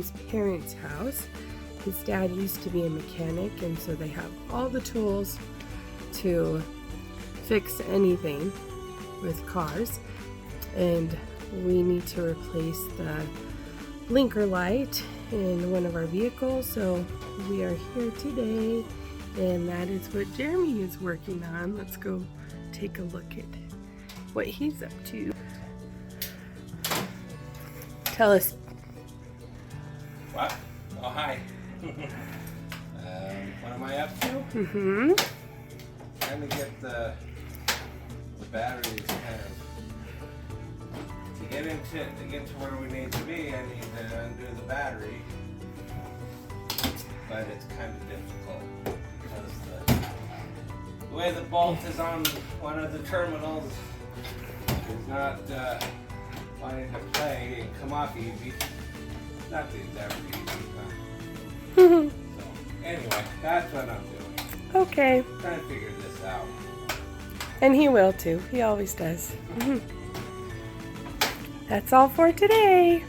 his parents' house. His dad used to be a mechanic, and so they have all the tools to fix anything with cars. And we need to replace the blinker light in one of our vehicles, so we are here today, and that is what Jeremy is working on. Let's go take a look at what he's up to. Tell us. What? Oh, hi. What am I up to? Mm-hmm. Trying to get the batteries kind of to get to where we need to be. I need to undo the battery, but it's kind of difficult because the way the bolt is on one of the terminals is not wanting to play and come off easy. Not the exact easy, but so anyway, that's what I'm doing. Okay. Trying to figure this out. And he will too. He always does. That's all for today.